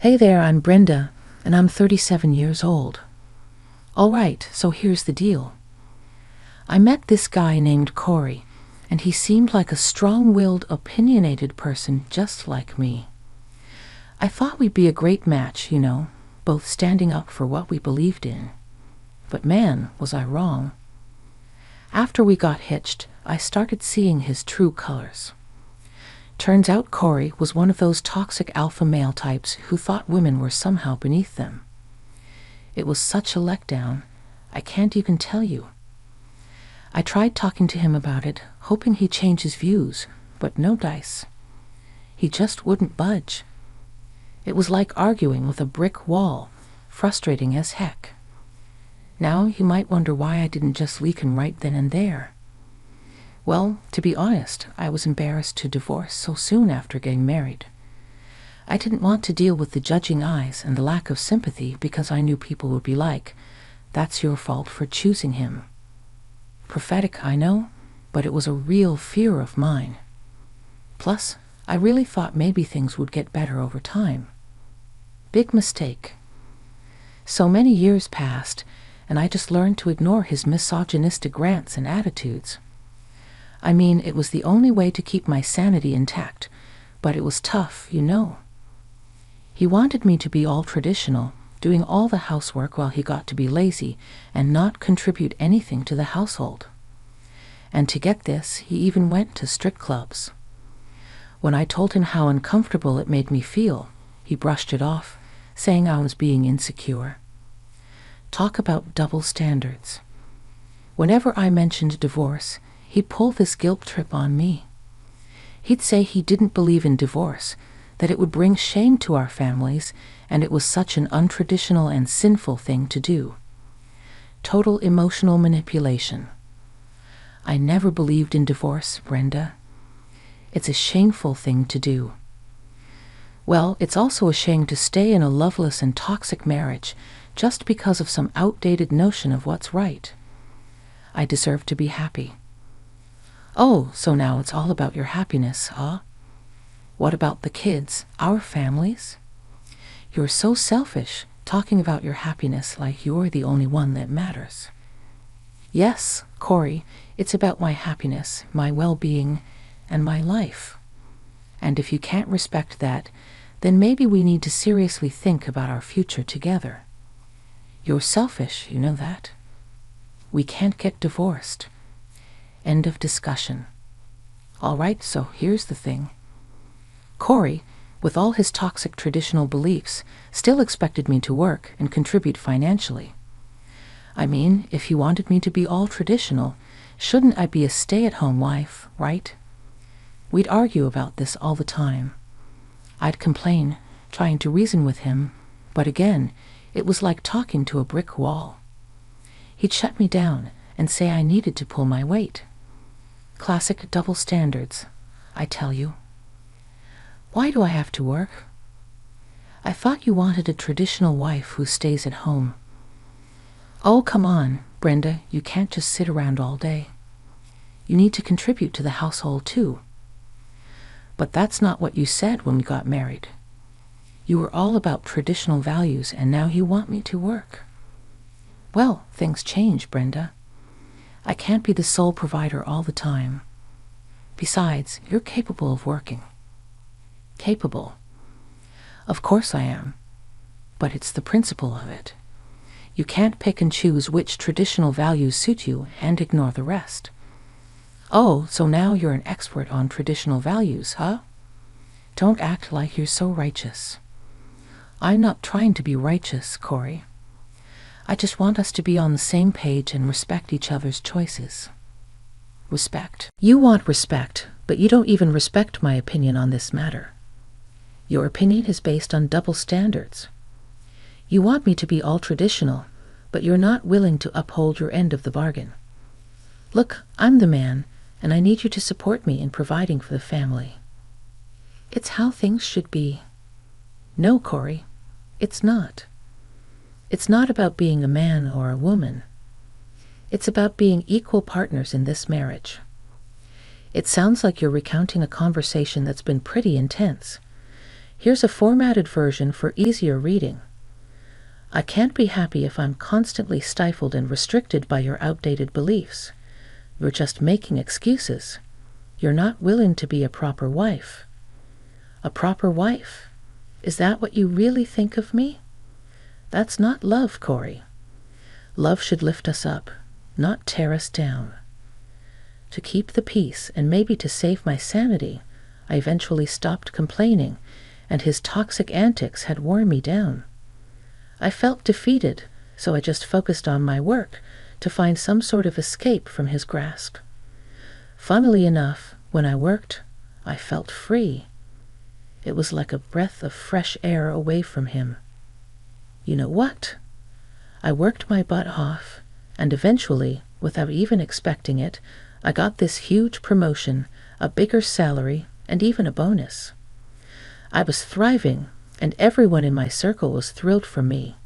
Hey there, I'm Brenda, and I'm 37 years old. All right, so here's the deal. I met this guy named Corey, and he seemed like a strong-willed, opinionated person just like me. I thought we'd be a great match, both standing up for what we believed in. But man, was I wrong. After we got hitched, I started seeing his true colors. Turns out Corey was one of those toxic alpha male types who thought women were somehow beneath them. It was such a letdown, I can't even tell you. I tried talking to him about it, hoping he'd change his views, but no dice. He just wouldn't budge. It was like arguing with a brick wall, frustrating as heck. Now you might wonder why I didn't just leak him right then and there. Well, to be honest, I was embarrassed to divorce so soon after getting married. I didn't want to deal with the judging eyes and the lack of sympathy because I knew people would be like, "That's your fault for choosing him." Prophetic, I know, but it was a real fear of mine. Plus, I really thought maybe things would get better over time. Big mistake. So many years passed, and I just learned to ignore his misogynistic rants and attitudes. I mean, it was the only way to keep my sanity intact, but it was tough, He wanted me to be all traditional, doing all the housework while he got to be lazy and not contribute anything to the household. And to get this, he even went to strip clubs. When I told him how uncomfortable it made me feel, he brushed it off, saying I was being insecure. Talk about double standards. Whenever I mentioned divorce, he'd pull this guilt trip on me. He'd say he didn't believe in divorce, that it would bring shame to our families, and it was such an untraditional and sinful thing to do. Total emotional manipulation. I never believed in divorce, Brenda. It's a shameful thing to do. Well, it's also a shame to stay in a loveless and toxic marriage just because of some outdated notion of what's right. I deserve to be happy. Oh, so now it's all about your happiness, huh? What about the kids, our families? You're so selfish, talking about your happiness like you're the only one that matters. Yes, Corey, it's about my happiness, my well-being, and my life. And if you can't respect that, then maybe we need to seriously think about our future together. You're selfish, you know that. We can't get divorced. End of discussion. All right, so here's the thing. Corey, with all his toxic traditional beliefs, still expected me to work and contribute financially. I mean, if he wanted me to be all traditional, shouldn't I be a stay-at-home wife, right? We'd argue about this all the time. I'd complain, trying to reason with him, but again, it was like talking to a brick wall. He'd shut me down and say I needed to pull my weight. Classic double standards, I tell you. Why do I have to work? I thought you wanted a traditional wife who stays at home. Oh, come on, Brenda, you can't just sit around all day. You need to contribute to the household too. But that's not what you said when we got married. You were all about traditional values, and now you want me to work. Well, things change, Brenda. I can't be the sole provider all the time. Besides, you're capable of working. Capable. Of course I am. But it's the principle of it. You can't pick and choose which traditional values suit you and ignore the rest. Oh, so now you're an expert on traditional values, huh? Don't act like you're so righteous. I'm not trying to be righteous, Corey. I just want us to be on the same page and respect each other's choices. Respect. You want respect, but you don't even respect my opinion on this matter. Your opinion is based on double standards. You want me to be all traditional, but you're not willing to uphold your end of the bargain. Look, I'm the man, and I need you to support me in providing for the family. It's how things should be. No, Corey, it's not. It's not about being a man or a woman. It's about being equal partners in this marriage. It sounds like you're recounting a conversation that's been pretty intense. Here's a formatted version for easier reading. I can't be happy if I'm constantly stifled and restricted by your outdated beliefs. You're just making excuses. You're not willing to be a proper wife. A proper wife? Is that what you really think of me? That's not love, Corey. Love should lift us up, not tear us down. To keep the peace and maybe to save my sanity, I eventually stopped complaining, and his toxic antics had worn me down. I felt defeated, so I just focused on my work to find some sort of escape from his grasp. Funnily enough, when I worked, I felt free. It was like a breath of fresh air away from him. You know what? I worked my butt off, and eventually, without even expecting it, I got this huge promotion, a bigger salary, and even a bonus. I was thriving, and everyone in my circle was thrilled for me.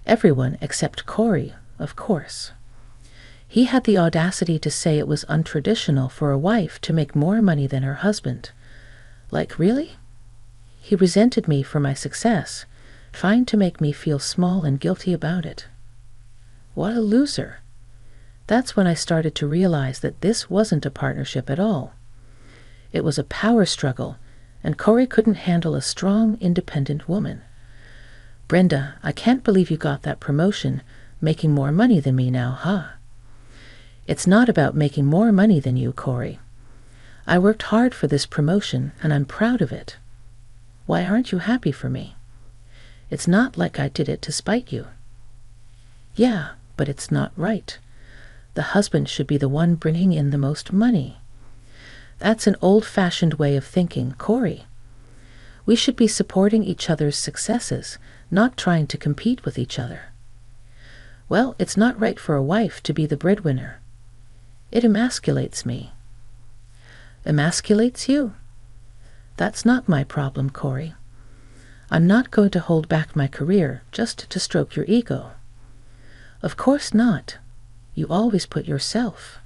Everyone except Corey, of course. He had the audacity to say it was untraditional for a wife to make more money than her husband. Like, really? He resented me for my success, trying to make me feel small and guilty about it. What a loser. That's when I started to realize that this wasn't a partnership at all. It was a power struggle, and Corey couldn't handle a strong, independent woman. Brenda, I can't believe you got that promotion, making more money than me now, huh? It's not about making more money than you, Corey. I worked hard for this promotion, and I'm proud of it. Why aren't you happy for me? It's not like I did it to spite you. Yeah, but it's not right. The husband should be the one bringing in the most money. That's an old-fashioned way of thinking, Corey. We should be supporting each other's successes, not trying to compete with each other. Well, it's not right for a wife to be the breadwinner. It emasculates me. Emasculates you? That's not my problem, Corey. I'm not going to hold back my career just to stroke your ego. Of course not. You always put yourself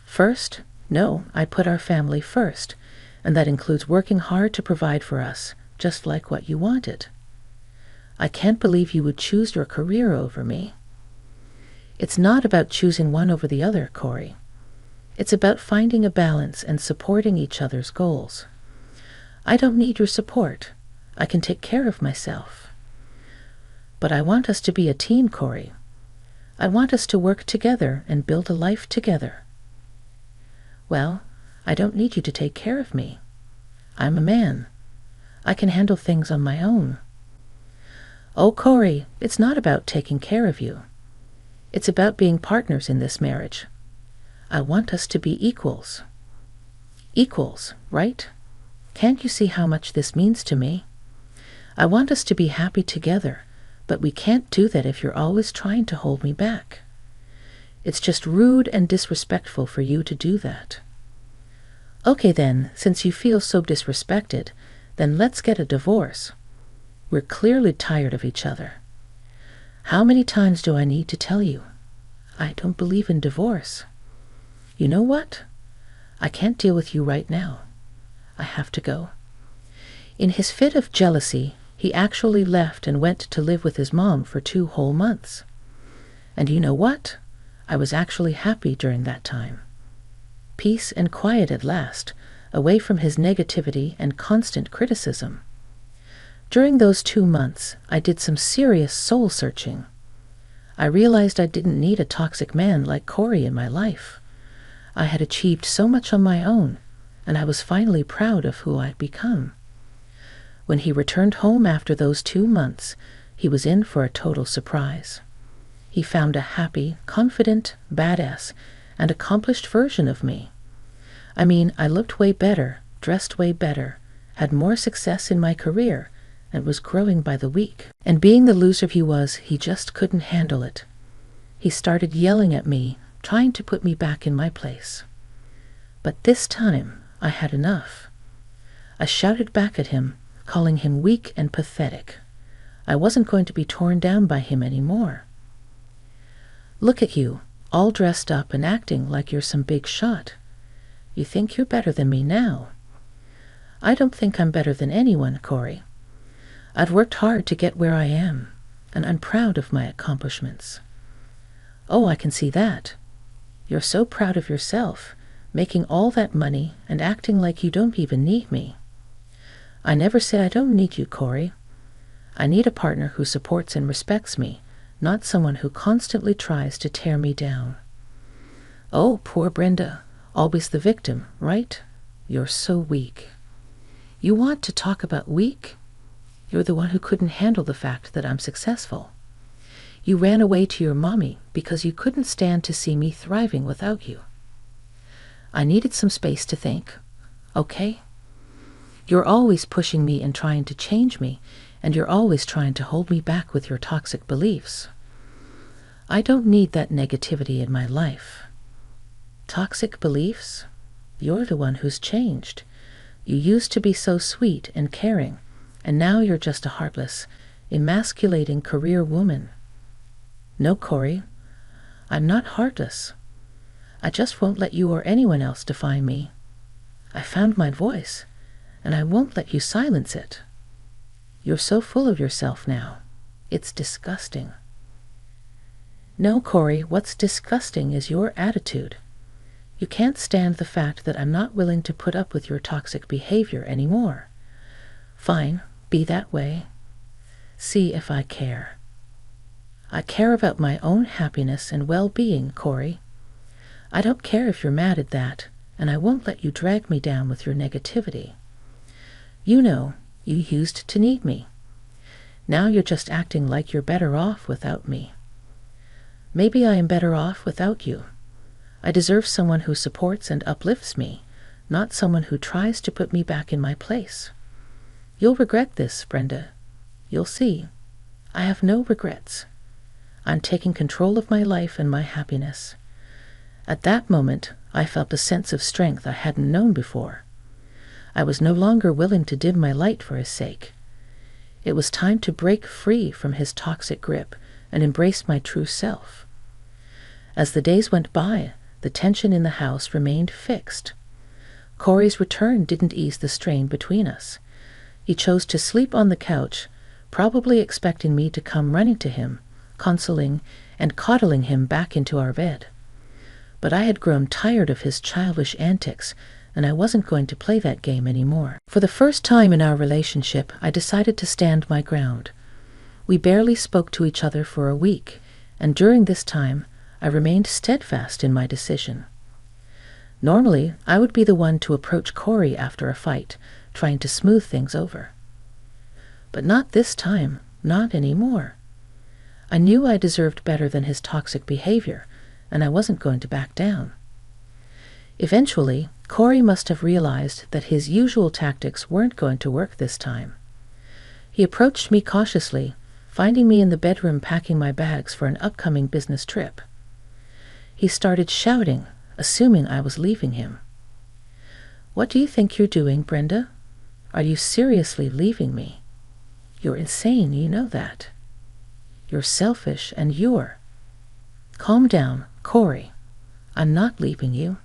first. No, I put our family first, and that includes working hard to provide for us, just like what you wanted. I can't believe you would choose your career over me. It's not about choosing one over the other, Corey. It's about finding a balance and supporting each other's goals. I don't need your support. I can take care of myself. But I want us to be a team, Corey. I want us to work together and build a life together. Well, I don't need you to take care of me. I'm a man. I can handle things on my own. Oh, Corey, it's not about taking care of you. It's about being partners in this marriage. I want us to be equals. Equals, right? Can't you see how much this means to me? I want us to be happy together, but we can't do that if you're always trying to hold me back. It's just rude and disrespectful for you to do that. Okay then, since you feel so disrespected, then let's get a divorce. We're clearly tired of each other. How many times do I need to tell you? I don't believe in divorce. You know what? I can't deal with you right now. I have to go. In his fit of jealousy, he actually left and went to live with his mom for 2 whole months. And you know what? I was actually happy during that time. Peace and quiet at last, away from his negativity and constant criticism. During those 2 months, I did some serious soul-searching. I realized I didn't need a toxic man like Corey in my life. I had achieved so much on my own, and I was finally proud of who I'd become. When he returned home after those 2 months, he was in for a total surprise. He found a happy, confident, badass, and accomplished version of me. I mean, I looked way better, dressed way better, had more success in my career, and was growing by the week. And being the loser he was, he just couldn't handle it. He started yelling at me, trying to put me back in my place. But this time, I had enough. I shouted back at him, calling him weak and pathetic. I wasn't going to be torn down by him anymore. Look at you, all dressed up and acting like you're some big shot. You think you're better than me now. I don't think I'm better than anyone, Corey. I've worked hard to get where I am, and I'm proud of my accomplishments. Oh, I can see that. You're so proud of yourself, making all that money and acting like you don't even need me. I never said I don't need you, Corey. I need a partner who supports and respects me, not someone who constantly tries to tear me down. Oh, poor Brenda, always the victim, right? You're so weak. You want to talk about weak? You're the one who couldn't handle the fact that I'm successful. You ran away to your mommy because you couldn't stand to see me thriving without you. I needed some space to think, okay? You're always pushing me and trying to change me, and you're always trying to hold me back with your toxic beliefs. I don't need that negativity in my life. Toxic beliefs? You're the one who's changed. You used to be so sweet and caring, and now you're just a heartless, emasculating career woman. No, Corey, I'm not heartless. I just won't let you or anyone else define me. I found my voice, and I won't let you silence it. You're so full of yourself now. It's disgusting. No, Corey, what's disgusting is your attitude. You can't stand the fact that I'm not willing to put up with your toxic behavior anymore. Fine, be that way. See if I care. I care about my own happiness and well-being, Corey. I don't care if you're mad at that, and I won't let you drag me down with your negativity. You know, you used to need me. Now you're just acting like you're better off without me. Maybe I am better off without you. I deserve someone who supports and uplifts me, not someone who tries to put me back in my place. You'll regret this, Brenda. You'll see. I have no regrets. I'm taking control of my life and my happiness. At that moment, I felt a sense of strength I hadn't known before. I was no longer willing to dim my light for his sake. It was time to break free from his toxic grip and embrace my true self. As the days went by, the tension in the house remained fixed. Corey's return didn't ease the strain between us. He chose to sleep on the couch, probably expecting me to come running to him, consoling and coddling him back into our bed. But I had grown tired of his childish antics, and I wasn't going to play that game anymore. For the first time in our relationship, I decided to stand my ground. We barely spoke to each other for a week, and during this time, I remained steadfast in my decision. Normally, I would be the one to approach Corey after a fight, trying to smooth things over. But not this time, not anymore. I knew I deserved better than his toxic behavior, and I wasn't going to back down. Eventually, Corey must have realized that his usual tactics weren't going to work this time. He approached me cautiously, finding me in the bedroom packing my bags for an upcoming business trip. He started shouting, assuming I was leaving him. "What do you think you're doing, Brenda? Are you seriously leaving me? You're insane, you know that. You're selfish and you're—" "Calm down, Corey. I'm not leaving you.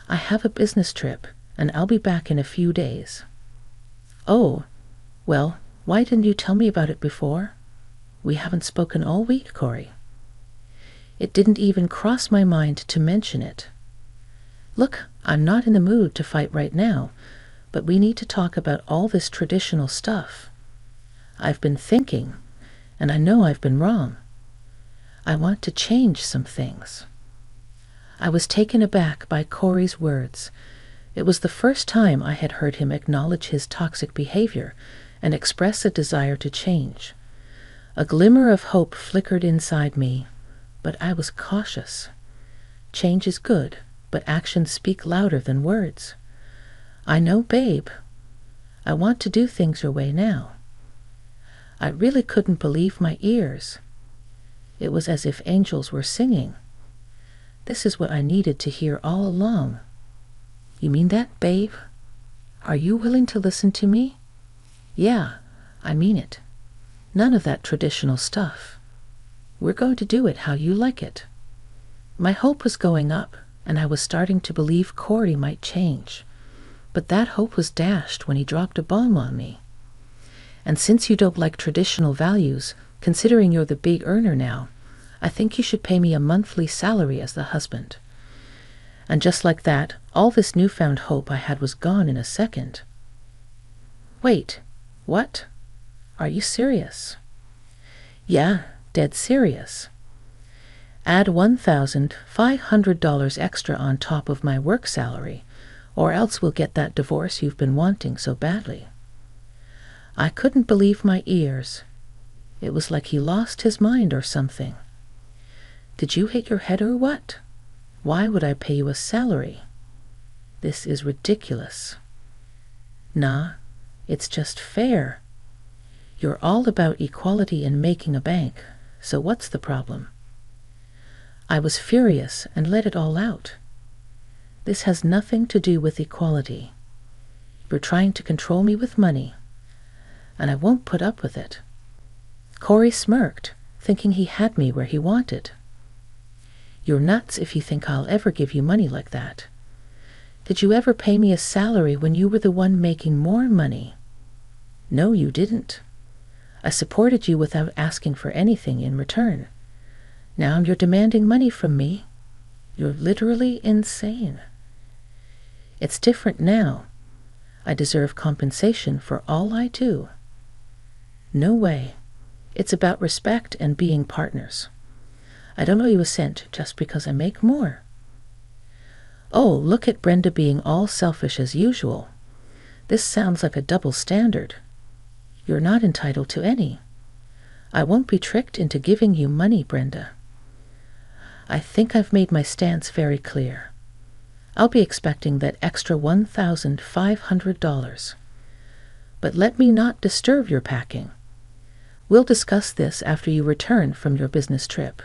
I have a business trip, and I'll be back in a few days." "Oh, well, why didn't you tell me about it before? We haven't spoken all week, Corey." It didn't even cross my mind to mention it. "Look, I'm not in the mood to fight right now, but we need to talk about all this traditional stuff. I've been thinking, and I know I've been wrong. I want to change some things." I was taken aback by Corey's words. It was the first time I had heard him acknowledge his toxic behavior and express a desire to change. A glimmer of hope flickered inside me, but I was cautious. Change is good, but actions speak louder than words. "I know, babe. I want to do things your way now." I really couldn't believe my ears. It was as if angels were singing. This is what I needed to hear all along. "You mean that, babe? Are you willing to listen to me?" "Yeah, I mean it. None of that traditional stuff. We're going to do it how you like it." My hope was going up, and I was starting to believe Corey might change. But that hope was dashed when he dropped a bomb on me. And since you don't like traditional values, considering you're the big earner now, I think you should pay me a monthly salary as the husband. And just like that, all this newfound hope I had was gone in a second. Wait, what? Are you serious? Yeah, dead serious. Add $1,500 extra on top of my work salary, or else we'll get that divorce you've been wanting so badly. I couldn't believe my ears. It was like he lost his mind or something. Did you hit your head or what? Why would I pay you a salary? This is ridiculous. Nah, it's just fair. You're all about equality and making a bank, so what's the problem? I was furious and let it all out. This has nothing to do with equality. You're trying to control me with money, and I won't put up with it. Corey smirked, thinking he had me where he wanted. You're nuts if you think I'll ever give you money like that. Did you ever pay me a salary when you were the one making more money? No, you didn't. I supported you without asking for anything in return. Now you're demanding money from me. You're literally insane. It's different now. I deserve compensation for all I do. No way. It's about respect and being partners. I don't owe you a cent just because I make more. Oh, look at Brenda being all selfish as usual. This sounds like a double standard. You're not entitled to any. I won't be tricked into giving you money, Brenda. I think I've made my stance very clear. I'll be expecting that extra $1,500. But let me not disturb your packing. We'll discuss this after you return from your business trip.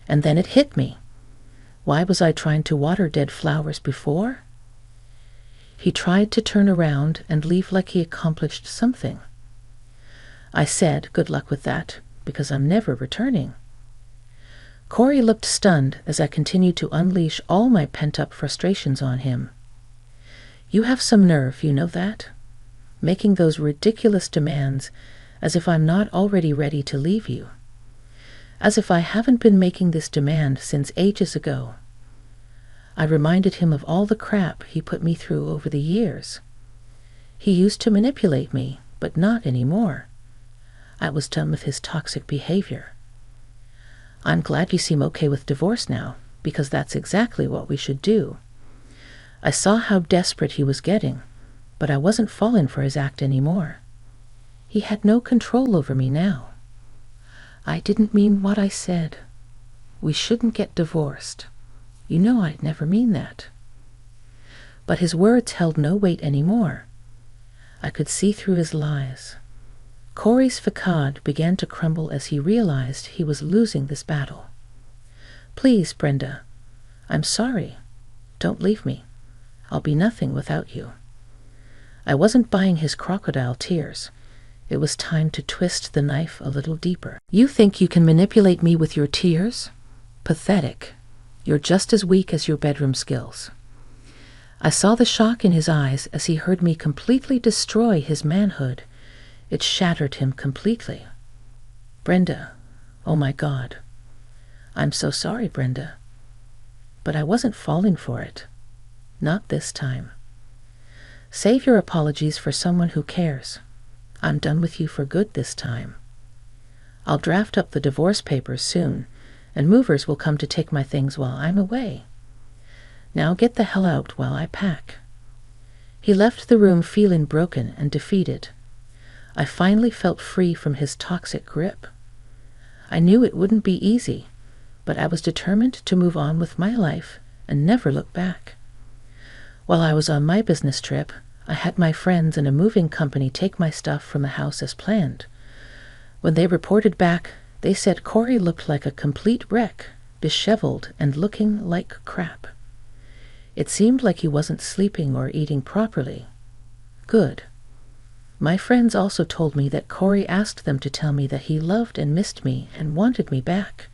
And then it hit me. Why was I trying to water dead flowers before? He tried to turn around and leave like he accomplished something. I said, good luck with that, because I'm never returning. Corey looked stunned as I continued to unleash all my pent-up frustrations on him. You have some nerve, you know that? Making those ridiculous demands as if I'm not already ready to leave you. As if I haven't been making this demand since ages ago. I reminded him of all the crap he put me through over the years. He used to manipulate me, but not anymore. I was done with his toxic behavior. I'm glad you seem okay with divorce now, because that's exactly what we should do. I saw how desperate he was getting, but I wasn't falling for his act anymore. He had no control over me now. I didn't mean what I said. We shouldn't get divorced. You know I'd never mean that. But his words held no weight anymore. I could see through his lies. Corey's facade began to crumble as he realized he was losing this battle. Please, Brenda, I'm sorry. Don't leave me. I'll be nothing without you. I wasn't buying his crocodile tears. It was time to twist the knife a little deeper. You think you can manipulate me with your tears? Pathetic. You're just as weak as your bedroom skills. I saw the shock in his eyes as he heard me completely destroy his manhood. It shattered him completely. Brenda, oh my God. I'm so sorry, Brenda. But I wasn't falling for it. Not this time. Save your apologies for someone who cares. I'm done with you for good this time. I'll draft up the divorce papers soon, and movers will come to take my things while I'm away. Now get the hell out while I pack. He left the room feeling broken and defeated. I finally felt free from his toxic grip. I knew it wouldn't be easy, but I was determined to move on with my life and never look back. While I was on my business trip, I had my friends and a moving company take my stuff from the house as planned. When they reported back, they said Corey looked like a complete wreck, disheveled and looking like crap. It seemed like he wasn't sleeping or eating properly. Good. My friends also told me that Corey asked them to tell me that he loved and missed me and wanted me back,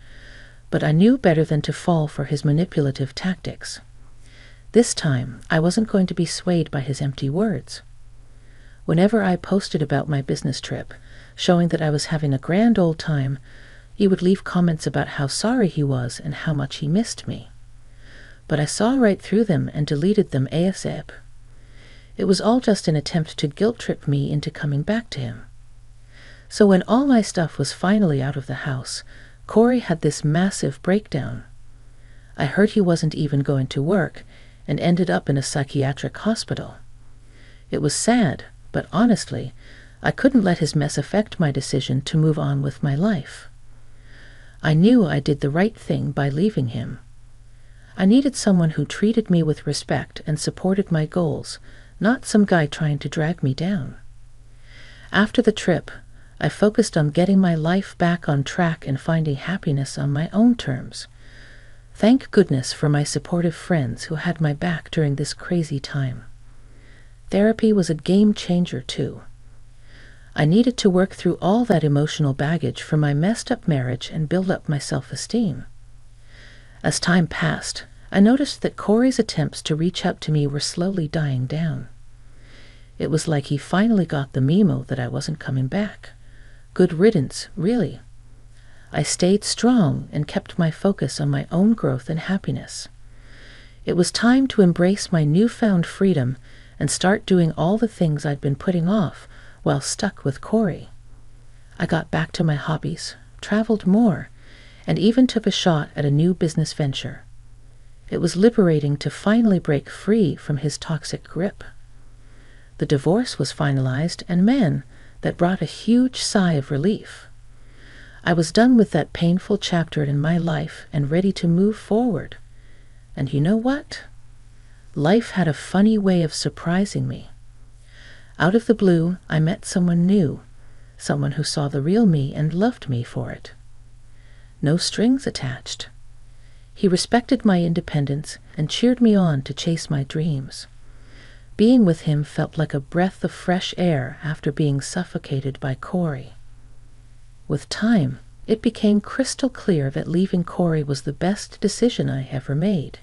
but I knew better than to fall for his manipulative tactics. This time, I wasn't going to be swayed by his empty words. Whenever I posted about my business trip, showing that I was having a grand old time, he would leave comments about how sorry he was and how much he missed me. But I saw right through them and deleted them ASAP. It was all just an attempt to guilt-trip me into coming back to him. So when all my stuff was finally out of the house, Corey had this massive breakdown. I heard he wasn't even going to work and ended up in a psychiatric hospital. It was sad, but honestly, I couldn't let his mess affect my decision to move on with my life. I knew I did the right thing by leaving him. I needed someone who treated me with respect and supported my goals, not some guy trying to drag me down. After the trip, I focused on getting my life back on track and finding happiness on my own terms. Thank goodness for my supportive friends who had my back during this crazy time. Therapy was a game changer too. I needed to work through all that emotional baggage from my messed up marriage and build up my self-esteem. As time passed, I noticed that Corey's attempts to reach out to me were slowly dying down. It was like he finally got the memo that I wasn't coming back. Good riddance, really. I stayed strong and kept my focus on my own growth and happiness. It was time to embrace my newfound freedom and start doing all the things I'd been putting off while stuck with Corey. I got back to my hobbies, traveled more, and even took a shot at a new business venture. It was liberating to finally break free from his toxic grip. The divorce was finalized, and man, that brought a huge sigh of relief. I was done with that painful chapter in my life and ready to move forward. And you know what? Life had a funny way of surprising me. Out of the blue, I met someone new, someone who saw the real me and loved me for it. No strings attached. He respected my independence and cheered me on to chase my dreams. Being with him felt like a breath of fresh air after being suffocated by Corey. With time, it became crystal clear that leaving Corey was the best decision I ever made.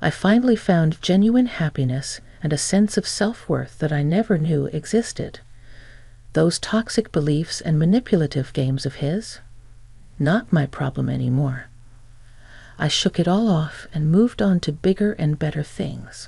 I finally found genuine happiness and a sense of self-worth that I never knew existed. Those toxic beliefs and manipulative games of his? Not my problem anymore. I shook it all off and moved on to bigger and better things.